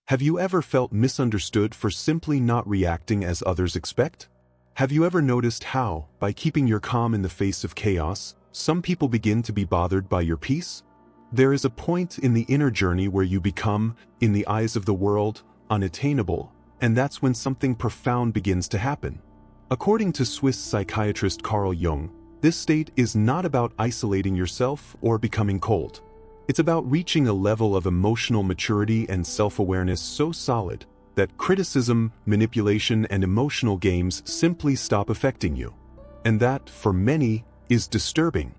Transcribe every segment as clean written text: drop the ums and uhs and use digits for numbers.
Have you ever felt misunderstood for simply not reacting as others expect? Have you ever noticed how, by keeping your calm in the face of chaos, some people begin to be bothered by your peace? There is a point in the inner journey where you become, in the eyes of the world, unattainable, and that's when something profound begins to happen. According to Swiss psychiatrist Carl Jung, this state is not about isolating yourself or becoming cold. It's about reaching a level of emotional maturity and self-awareness so solid that criticism, manipulation, and emotional games simply stop affecting you. And that, for many, is disturbing.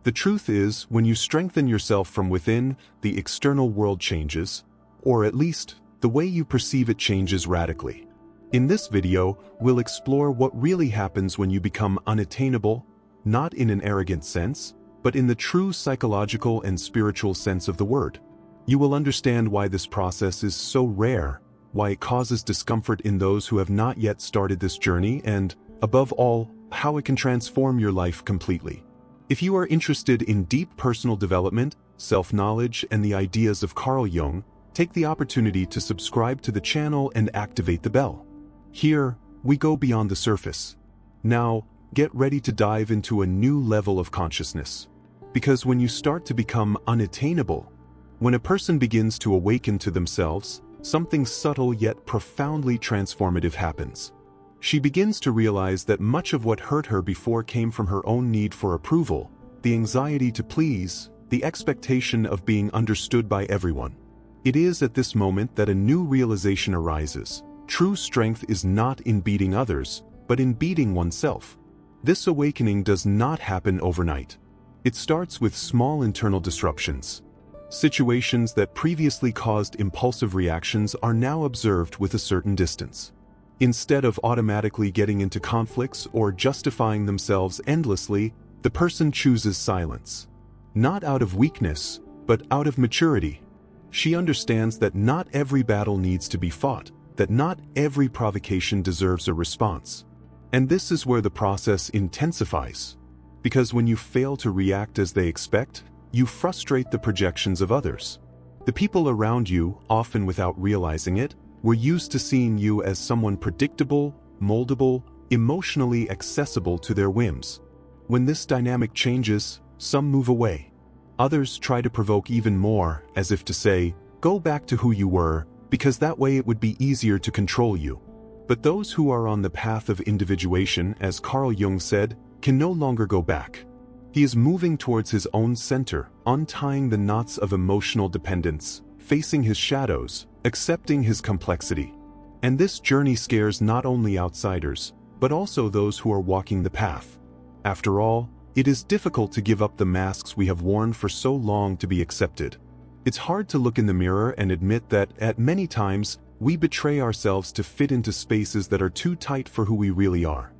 The truth is, when you strengthen yourself from within, the external world changes, or at least, the way you perceive it changes radically. In this video, we'll explore what really happens when you become unattainable, not in an arrogant sense, but in the true psychological and spiritual sense of the word. You will understand why this process is so rare, why it causes discomfort in those who have not yet started this journey, and, above all, how it can transform your life completely. If you are interested in deep personal development, self-knowledge, and the ideas of Carl Jung, take the opportunity to subscribe to the channel and activate the bell. Here, we go beyond the surface. Now, get ready to dive into a new level of consciousness. Because when you start to become unattainable, when a person begins to awaken to themselves, something subtle yet profoundly transformative happens. She begins to realize that much of what hurt her before came from her own need for approval, the anxiety to please, the expectation of being understood by everyone. It is at this moment that a new realization arises. True strength is not in beating others, but in beating oneself. This awakening does not happen overnight. It starts with small internal disruptions. Situations that previously caused impulsive reactions are now observed with a certain distance. Instead of automatically getting into conflicts or justifying themselves endlessly, the person chooses silence. Not out of weakness, but out of maturity. She understands that not every battle needs to be fought, that not every provocation deserves a response. And this is where the process intensifies. Because when you fail to react as they expect, you frustrate the projections of others. The people around you, often without realizing it, were used to seeing you as someone predictable, moldable, emotionally accessible to their whims. When this dynamic changes, some move away. Others try to provoke even more, as if to say, go back to who you were, because that way it would be easier to control you. But those who are on the path of individuation, as Carl Jung said, can no longer go back. He is moving towards his own center, untying the knots of emotional dependence, facing his shadows, accepting his complexity. And this journey scares not only outsiders, but also those who are walking the path. After all, it is difficult to give up the masks we have worn for so long to be accepted. It's hard to look in the mirror and admit that, at many times, we betray ourselves to fit into spaces that are too tight for who we really are.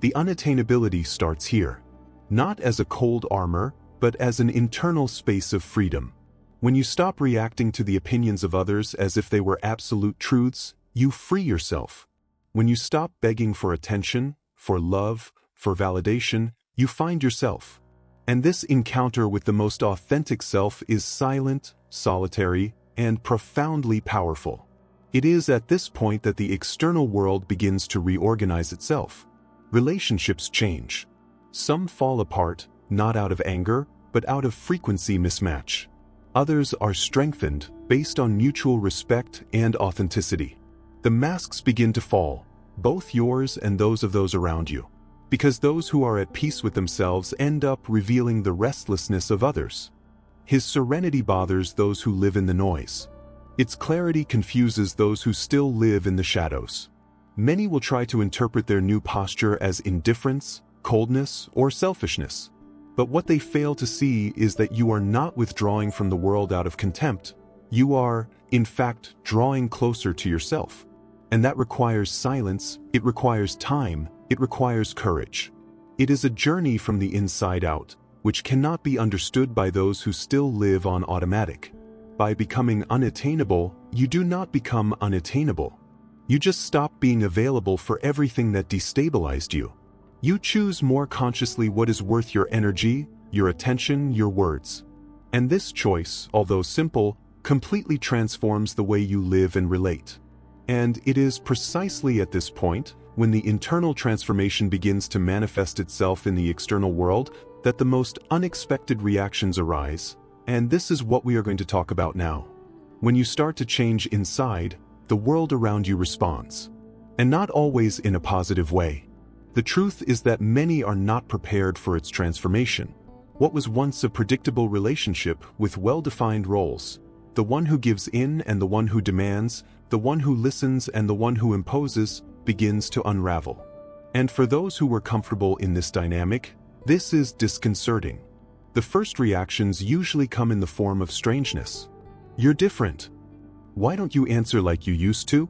The unattainability starts here. Not as a cold armor, but as an internal space of freedom. When you stop reacting to the opinions of others as if they were absolute truths, you free yourself. When you stop begging for attention, for love, for validation, you find yourself. And this encounter with the most authentic self is silent, solitary, and profoundly powerful. It is at this point that the external world begins to reorganize itself. Relationships change. Some fall apart, not out of anger, but out of frequency mismatch. Others are strengthened, based on mutual respect and authenticity. The masks begin to fall, both yours and those of those around you. Because those who are at peace with themselves end up revealing the restlessness of others. His serenity bothers those who live in the noise. Its clarity confuses those who still live in the shadows. Many will try to interpret their new posture as indifference, coldness, or selfishness. But what they fail to see is that you are not withdrawing from the world out of contempt. You are, in fact, drawing closer to yourself. And that requires silence, it requires time, it requires courage. It is a journey from the inside out, which cannot be understood by those who still live on automatic. By becoming unattainable, you do not become unattainable. You just stop being available for everything that destabilized you. You choose more consciously what is worth your energy, your attention, your words. And this choice, although simple, completely transforms the way you live and relate. And it is precisely at this point, when the internal transformation begins to manifest itself in the external world, that the most unexpected reactions arise, and this is what we are going to talk about now. When you start to change inside, the world around you responds. And not always in a positive way. The truth is that many are not prepared for its transformation. What was once a predictable relationship with well-defined roles, the one who gives in and the one who demands, the one who listens and the one who imposes, begins to unravel. And for those who were comfortable in this dynamic, this is disconcerting. The first reactions usually come in the form of strangeness. You're different. Why don't you answer like you used to?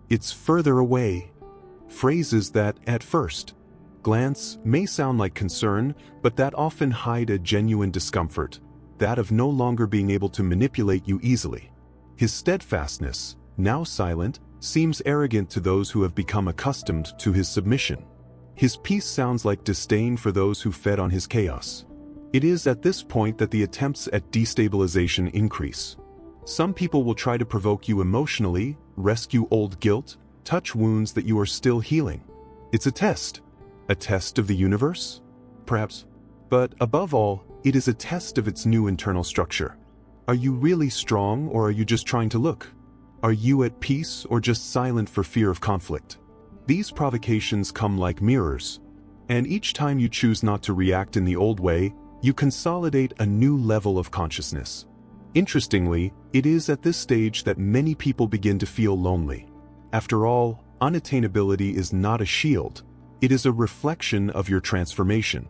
It's further away. Phrases that, at first glance, may sound like concern, but that often hide a genuine discomfort, that of no longer being able to manipulate you easily. His steadfastness, now silent, seems arrogant to those who have become accustomed to his submission. His peace sounds like disdain for those who fed on his chaos. It is at this point that the attempts at destabilization increase. Some people will try to provoke you emotionally, rescue old guilt, touch wounds that you are still healing. It's a test. A test of the universe? Perhaps. But above all, it is a test of its new internal structure. Are you really strong, or are you just trying to look? Are you at peace or just silent for fear of conflict? These provocations come like mirrors. And each time you choose not to react in the old way, you consolidate a new level of consciousness. Interestingly, it is at this stage that many people begin to feel lonely. After all, unattainability is not a shield. It is a reflection of your transformation.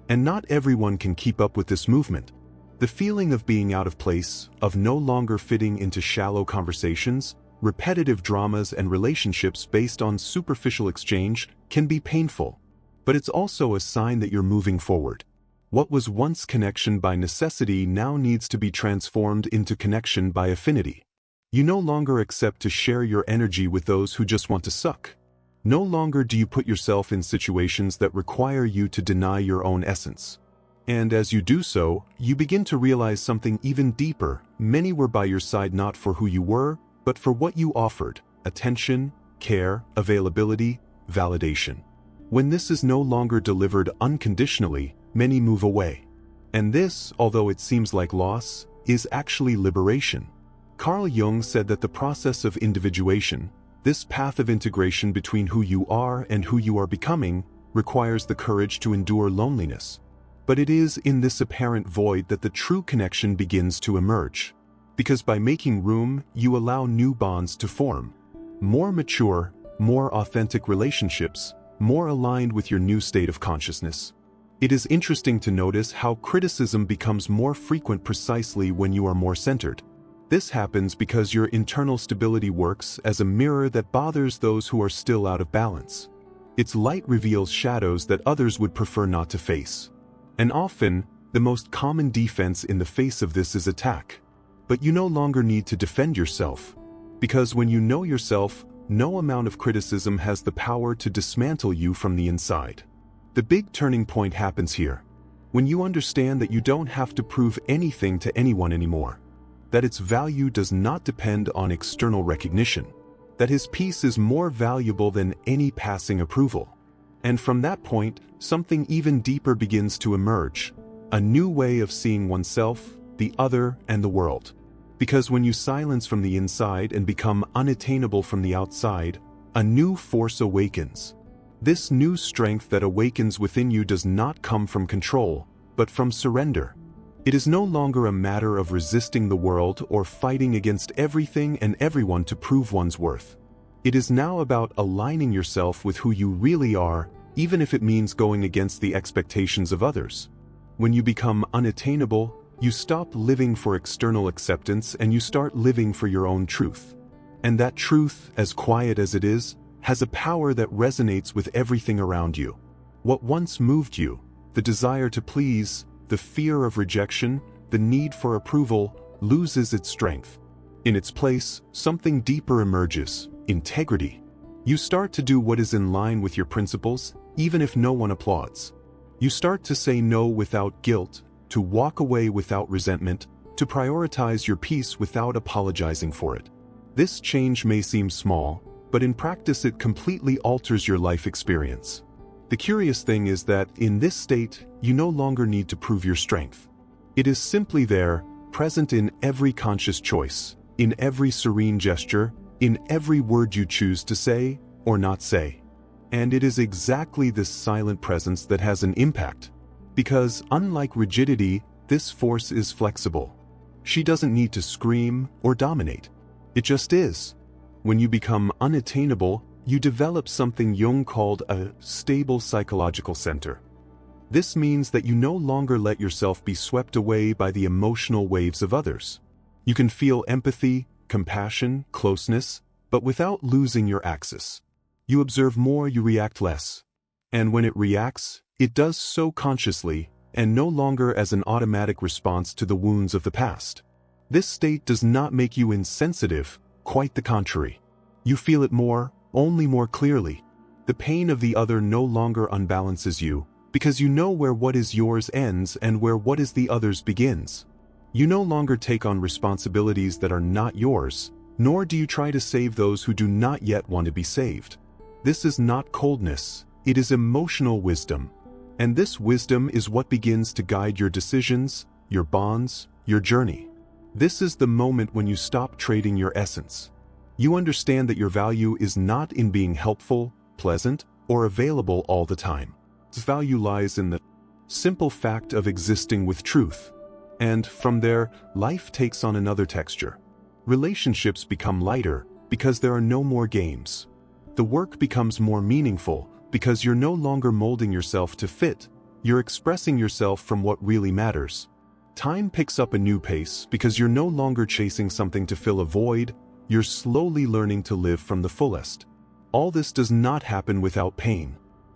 And not everyone can keep up with this movement. The feeling of being out of place, of no longer fitting into shallow conversations, repetitive dramas and relationships based on superficial exchange can be painful. But it's also a sign that you're moving forward. What was once connection by necessity now needs to be transformed into connection by affinity. You no longer accept to share your energy with those who just want to suck. No longer do you put yourself in situations that require you to deny your own essence. And as you do so, you begin to realize something even deeper. Many were by your side not for who you were, but for what you offered: attention, care, availability, validation. When this is no longer delivered unconditionally, many move away. And this, although it seems like loss, is actually liberation. Carl Jung said that the process of individuation, this path of integration between who you are and who you are becoming, requires the courage to endure loneliness. But it is in this apparent void that the true connection begins to emerge. Because by making room, you allow new bonds to form. More mature, more authentic relationships, more aligned with your new state of consciousness. It is interesting to notice how criticism becomes more frequent precisely when you are more centered. This happens because your internal stability works as a mirror that bothers those who are still out of balance. Its light reveals shadows that others would prefer not to face. And often, the most common defense in the face of this is attack. But you no longer need to defend yourself. Because when you know yourself, no amount of criticism has the power to dismantle you from the inside. The big turning point happens here. When you understand that you don't have to prove anything to anyone anymore. That its value does not depend on external recognition. That his peace is more valuable than any passing approval. And from that point, something even deeper begins to emerge. A new way of seeing oneself, the other, and the world. Because when you silence from the inside and become unattainable from the outside, a new force awakens. This new strength that awakens within you does not come from control, but from surrender. It is no longer a matter of resisting the world or fighting against everything and everyone to prove one's worth. It is now about aligning yourself with who you really are, even if it means going against the expectations of others. When you become unattainable, you stop living for external acceptance and you start living for your own truth. And that truth, as quiet as it is, has a power that resonates with everything around you. What once moved you, the desire to please, the fear of rejection, the need for approval, loses its strength. In its place, something deeper emerges: integrity. You start to do what is in line with your principles, even if no one applauds. You start to say no without guilt, to walk away without resentment, to prioritize your peace without apologizing for it. This change may seem small, but in practice it completely alters your life experience. The curious thing is that in this state, you no longer need to prove your strength. It is simply there, present in every conscious choice, in every serene gesture, in every word you choose to say or not say. And it is exactly this silent presence that has an impact. Because, unlike rigidity, this force is flexible. She doesn't need to scream or dominate. It just is. When you become unattainable, you develop something Jung called a stable psychological center. This means that you no longer let yourself be swept away by the emotional waves of others. You can feel empathy, compassion, closeness, but without losing your axis. You observe more, you react less. And when it reacts, it does so consciously, and no longer as an automatic response to the wounds of the past. This state does not make you insensitive, quite the contrary. You feel it more, only more clearly. The pain of the other no longer unbalances you, because you know where what is yours ends and where what is the other's begins. You no longer take on responsibilities that are not yours, nor do you try to save those who do not yet want to be saved. This is not coldness, it is emotional wisdom. And this wisdom is what begins to guide your decisions, your bonds, your journey. This is the moment when you stop trading your essence. You understand that your value is not in being helpful, pleasant, or available all the time. Its value lies in the simple fact of existing with truth. And from there, life takes on another texture. Relationships become lighter because there are no more games. The work becomes more meaningful because you're no longer molding yourself to fit, you're expressing yourself from what really matters. Time picks up a new pace because you're no longer chasing something to fill a void, you're slowly learning to live from the fullest. All this does not happen without pain.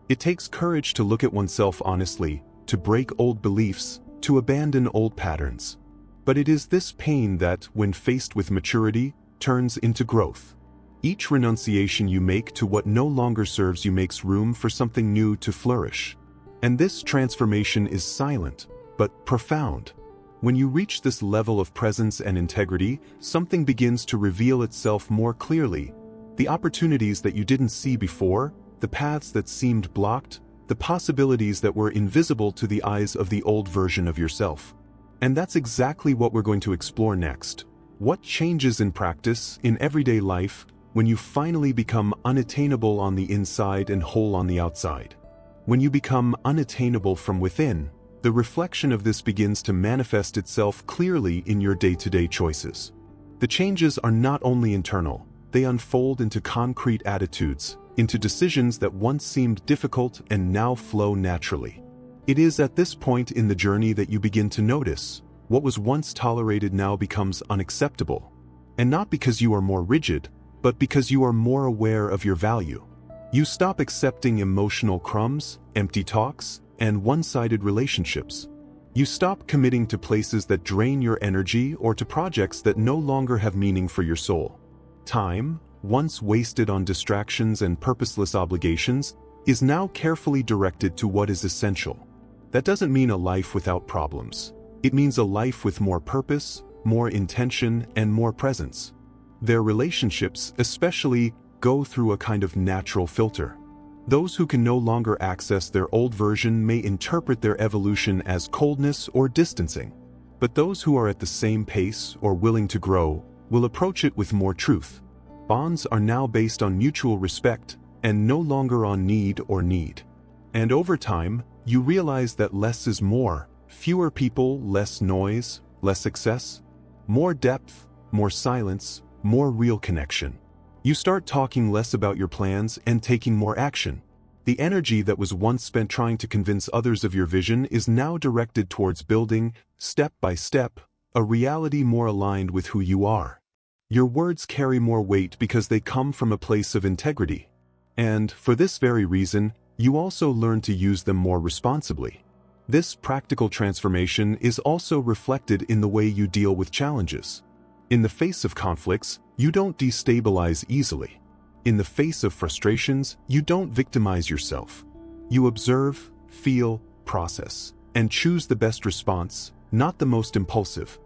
It takes courage to look at oneself honestly, to break old beliefs, to abandon old patterns. But it is this pain that, when faced with maturity, turns into growth. Each renunciation you make to what no longer serves you makes room for something new to flourish. And this transformation is silent, but profound. When you reach this level of presence and integrity, something begins to reveal itself more clearly. The opportunities that you didn't see before, the paths that seemed blocked, the possibilities that were invisible to the eyes of the old version of yourself. And that's exactly what we're going to explore next. What changes in practice, in everyday life, when you finally become unattainable on the inside and whole on the outside? When you become unattainable from within, the reflection of this begins to manifest itself clearly in your day-to-day choices. The changes are not only internal, they unfold into concrete attitudes, into decisions that once seemed difficult and now flow naturally. It is at this point in the journey that you begin to notice, what was once tolerated now becomes unacceptable. And not because you are more rigid, but because you are more aware of your value. You stop accepting emotional crumbs, empty talks, and one-sided relationships. You stop committing to places that drain your energy or to projects that no longer have meaning for your soul. Time, once wasted on distractions and purposeless obligations, is now carefully directed to what is essential. That doesn't mean a life without problems. It means a life with more purpose, more intention, and more presence. Their relationships, especially, go through a kind of natural filter. Those who can no longer access their old version may interpret their evolution as coldness or distancing. But those who are at the same pace or willing to grow will approach it with more truth. Bonds are now based on mutual respect and no longer on need or need. And over time, you realize that less is more. Fewer people, less noise, less success. More depth, more silence, more real connection. You start talking less about your plans and taking more action. The energy that was once spent trying to convince others of your vision is now directed towards building, step by step, a reality more aligned with who you are. Your words carry more weight because they come from a place of integrity. And, for this very reason, you also learn to use them more responsibly. This practical transformation is also reflected in the way you deal with challenges. In the face of conflicts, you don't destabilize easily. In the face of frustrations, you don't victimize yourself. You observe, feel, process, and choose the best response, not the most impulsive.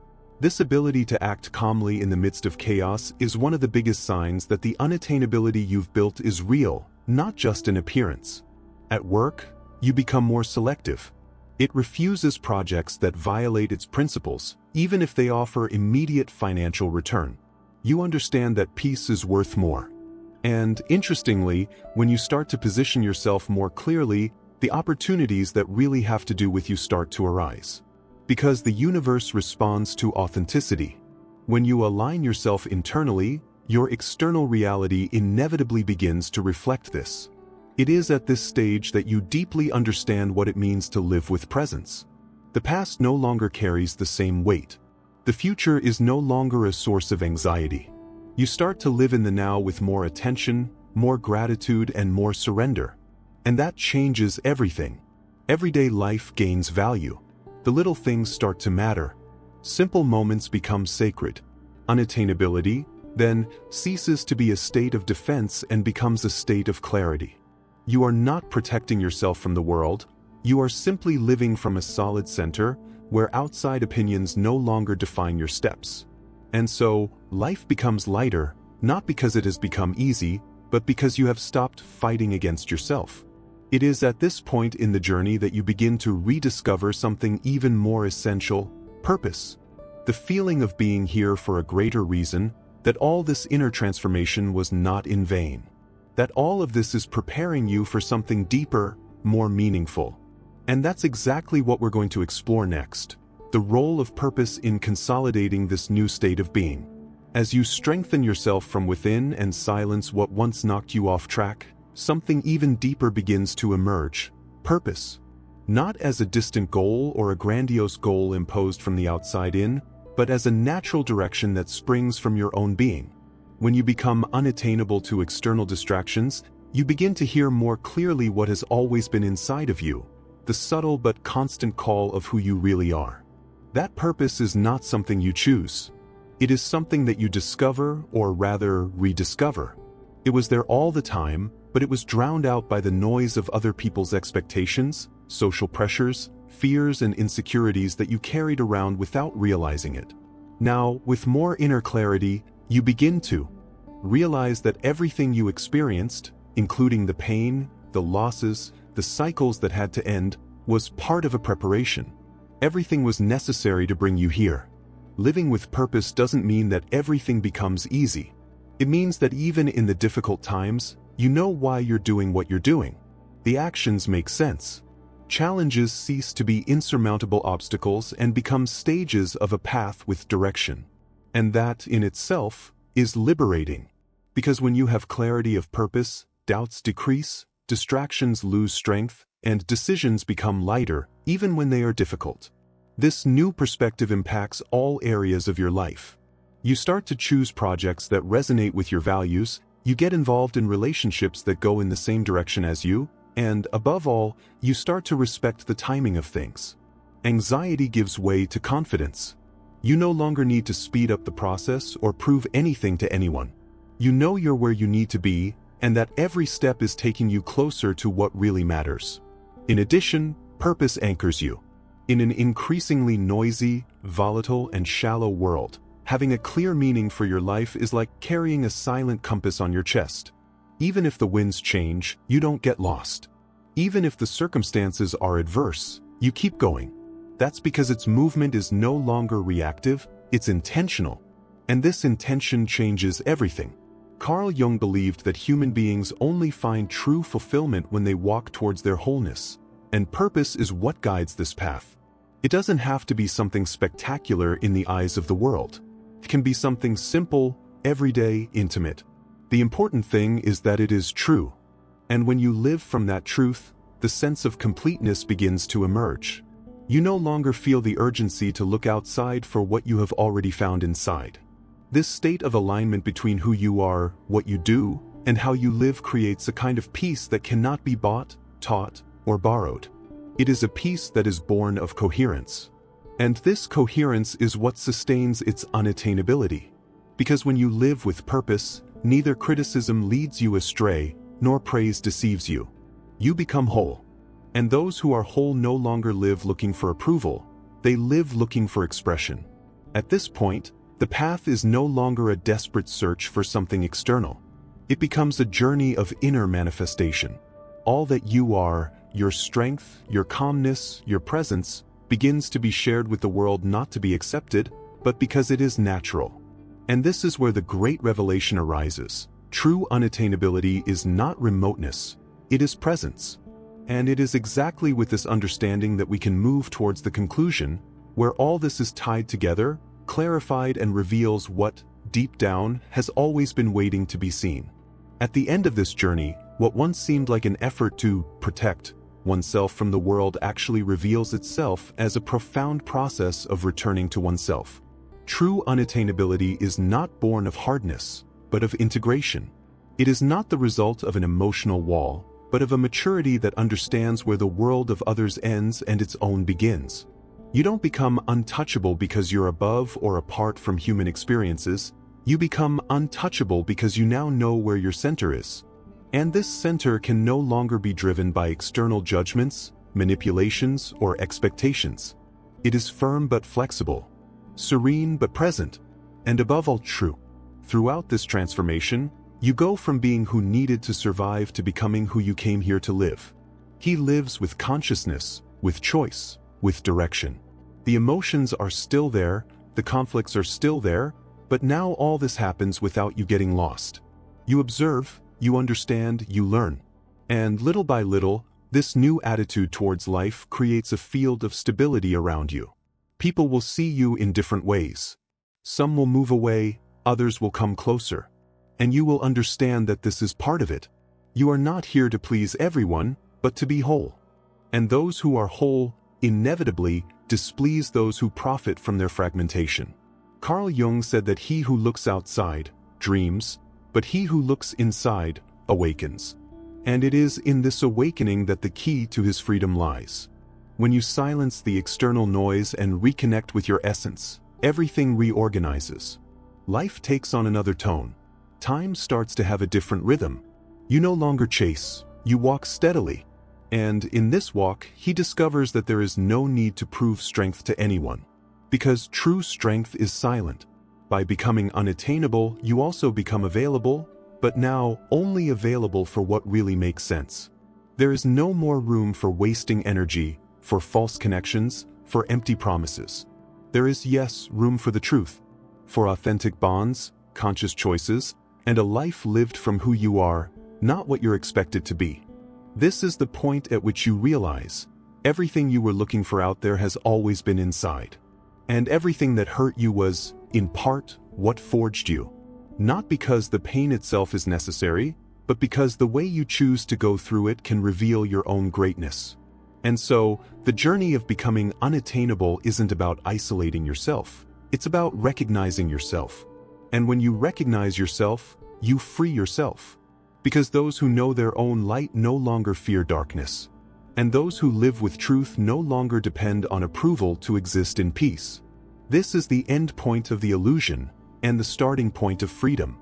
This ability to act calmly in the midst of chaos is one of the biggest signs that the unattainability you've built is real, not just an appearance. At work, you become more selective. It refuses projects that violate its principles, even if they offer immediate financial return. You understand that peace is worth more. And, interestingly, when you start to position yourself more clearly, the opportunities that really have to do with you start to arise. Because the universe responds to authenticity. When you align yourself internally, your external reality inevitably begins to reflect this. It is at this stage that you deeply understand what it means to live with presence. The past no longer carries the same weight. The future is no longer a source of anxiety. You start to live in the now with more attention, more gratitude, and more surrender. And that changes everything. Everyday life gains value. The little things start to matter. Simple moments become sacred. Unattainability, then, ceases to be a state of defense and becomes a state of clarity. You are not protecting yourself from the world, you are simply living from a solid center, where outside opinions no longer define your steps. And so, life becomes lighter, not because it has become easy, but because you have stopped fighting against yourself. It is at this point in the journey that you begin to rediscover something even more essential: purpose. The feeling of being here for a greater reason, that all this inner transformation was not in vain. That all of this is preparing you for something deeper, more meaningful. And that's exactly what we're going to explore next: the role of purpose in consolidating this new state of being. As you strengthen yourself from within and silence what once knocked you off track, something even deeper begins to emerge: purpose. Not as a distant goal or a grandiose goal imposed from the outside in, but as a natural direction that springs from your own being. When you become unattainable to external distractions, you begin to hear more clearly what has always been inside of you, the subtle but constant call of who you really are. That purpose is not something you choose. It is something that you discover, or rather, rediscover. It was there all the time, but it was drowned out by the noise of other people's expectations, social pressures, fears, and insecurities that you carried around without realizing it. Now, with more inner clarity, you begin to realize that everything you experienced, including the pain, the losses, the cycles that had to end, was part of a preparation. Everything was necessary to bring you here. Living with purpose doesn't mean that everything becomes easy. It means that even in the difficult times, you know why you're doing what you're doing. The actions make sense. Challenges cease to be insurmountable obstacles and become stages of a path with direction. And that, in itself, is liberating. Because when you have clarity of purpose, doubts decrease, distractions lose strength, and decisions become lighter, even when they are difficult. This new perspective impacts all areas of your life. You start to choose projects that resonate with your values, you get involved in relationships that go in the same direction as you, and, above all, you start to respect the timing of things. Anxiety gives way to confidence. You no longer need to speed up the process or prove anything to anyone. You know you're where you need to be, and that every step is taking you closer to what really matters. In addition, purpose anchors you. In an increasingly noisy, volatile, and shallow world, having a clear meaning for your life is like carrying a silent compass on your chest. Even if the winds change, you don't get lost. Even if the circumstances are adverse, you keep going. That's because its movement is no longer reactive, it's intentional. And this intention changes everything. Carl Jung believed that human beings only find true fulfillment when they walk towards their wholeness. And purpose is what guides this path. It doesn't have to be something spectacular in the eyes of the world. It can be something simple, everyday, intimate. The important thing is that it is true. And when you live from that truth, the sense of completeness begins to emerge. You no longer feel the urgency to look outside for what you have already found inside. This state of alignment between who you are, what you do, and how you live creates a kind of peace that cannot be bought, taught, or borrowed. It is a peace that is born of coherence. And this coherence is what sustains its unattainability. Because when you live with purpose, neither criticism leads you astray, nor praise deceives you. You become whole. And those who are whole no longer live looking for approval, they live looking for expression. At this point, the path is no longer a desperate search for something external. It becomes a journey of inner manifestation. All that you are, your strength, your calmness, your presence, begins to be shared with the world, not to be accepted, but because it is natural. And this is where the great revelation arises. True unattainability is not remoteness, it is presence. And it is exactly with this understanding that we can move towards the conclusion, where all this is tied together, clarified, and reveals what, deep down, has always been waiting to be seen. At the end of this journey, what once seemed like an effort to protect oneself from the world actually reveals itself as a profound process of returning to oneself. True unattainability is not born of hardness, but of integration. It is not the result of an emotional wall, but of a maturity that understands where the world of others ends and its own begins. You don't become untouchable because you're above or apart from human experiences. You become untouchable because you now know where your center is. And this center can no longer be driven by external judgments, manipulations, or expectations. It is firm but flexible, serene but present, and above all true. Throughout this transformation, you go from being who needed to survive to becoming who you came here to live. He lives with consciousness, with choice, with direction. The emotions are still there, the conflicts are still there, but now all this happens without you getting lost. You observe, you understand, you learn. And little by little, this new attitude towards life creates a field of stability around you. People will see you in different ways. Some will move away, others will come closer. And you will understand that this is part of it. You are not here to please everyone, but to be whole. And those who are whole, inevitably, displease those who profit from their fragmentation. Carl Jung said that he who looks outside, dreams, but he who looks inside, awakens. And it is in this awakening that the key to his freedom lies. When you silence the external noise and reconnect with your essence, everything reorganizes. Life takes on another tone. Time starts to have a different rhythm. You no longer chase, you walk steadily. And in this walk, he discovers that there is no need to prove strength to anyone. Because true strength is silent. By becoming unattainable, you also become available, but now only available for what really makes sense. There is no more room for wasting energy, for false connections, for empty promises. There is, yes, room for the truth, for authentic bonds, conscious choices, and a life lived from who you are, not what you're expected to be. This is the point at which you realize everything you were looking for out there has always been inside. And everything that hurt you was, in part, what forged you. Not because the pain itself is necessary, but because the way you choose to go through it can reveal your own greatness. And so, the journey of becoming unattainable isn't about isolating yourself. It's about recognizing yourself. And when you recognize yourself, you free yourself. Because those who know their own light no longer fear darkness. And those who live with truth no longer depend on approval to exist in peace. This is the end point of the illusion, and the starting point of freedom.